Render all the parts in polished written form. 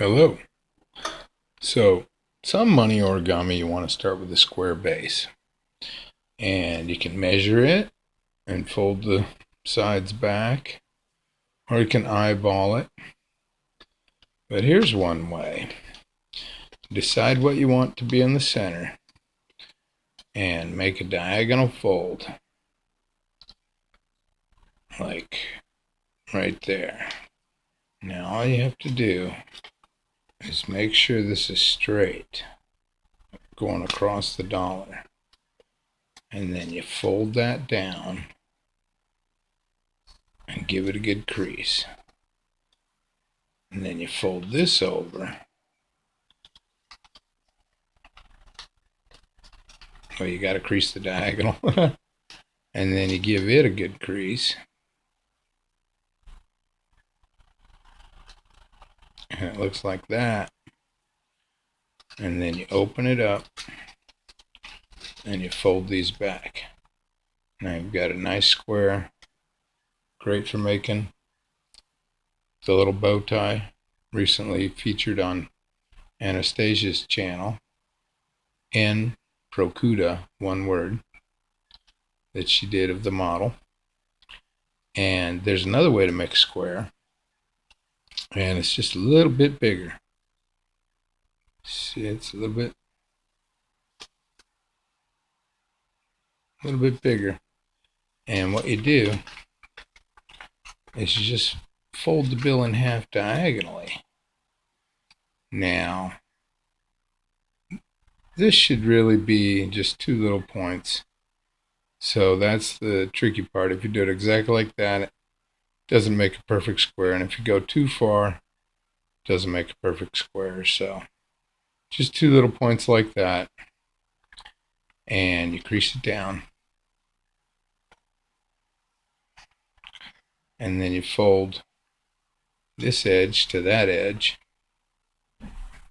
Hello. So, some money origami, you want to start with a square base. And you can measure it and fold the sides back, or you can eyeball it. But here's one way. Decide what you want to be in the center and make a diagonal fold, like right there. Now all you have to do is make sure this is straight, going across the dollar. And then you fold that down and give it a good crease. And then you fold this over. Well, you got to crease the diagonal. And then you give it a good crease. And it looks like that. And then you open it up and you fold these back. Now you've got a nice square, great for making the little bow tie, recently featured on Anastasia's channel, in Procuda, one word, that she did of the model. And there's another way to make a square, and it's just a little bit bigger. See, it's a little bit bigger. And what you do is you just fold the bill in half diagonally. Now, this should really be just two little points. So that's the tricky part. If you do it exactly like that, it doesn't make a perfect square. And if you go too far, it doesn't make a perfect square. So just two little points like that. And you crease it down. And then you fold this edge to that edge,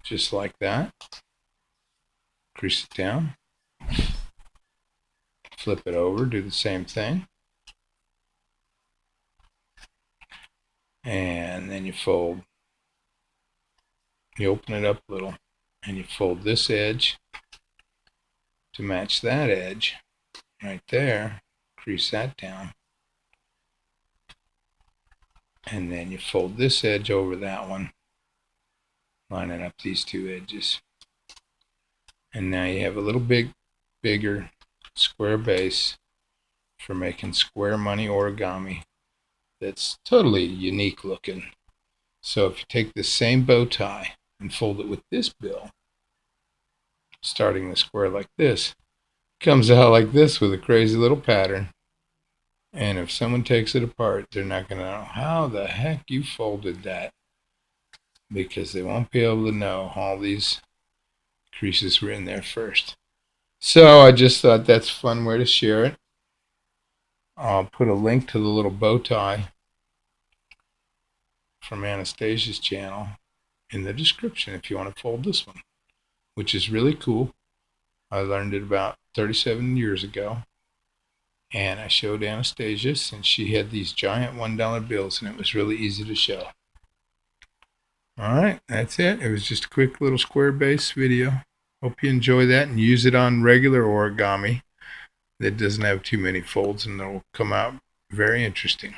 just like that. Crease it down. Flip it over, do the same thing. And then you fold. You open it up a little, and you fold this edge to match that edge right there. Crease that down. And then you fold this edge over that one, lining up these two edges. And now you have a little bigger square base for making square money origami that's totally unique looking. So if you take the same bow tie and fold it with this bill, starting the square like this, it comes out like this with a crazy little pattern. And if someone takes it apart, they're not going to know how the heck you folded that, because they won't be able to know all these creases were in there first. So I just thought that's a fun way to share it. I'll put a link to the little bow tie from Anastasia's channel in the description if you want to fold this one, which is really cool. I learned it about 37 years ago. And I showed Anastasia, since she had these giant $1 bills, and it was really easy to show. Alright, that's it. It was just a quick little square base video. Hope you enjoy that and use it on regular origami that doesn't have too many folds, and it'll come out very interesting.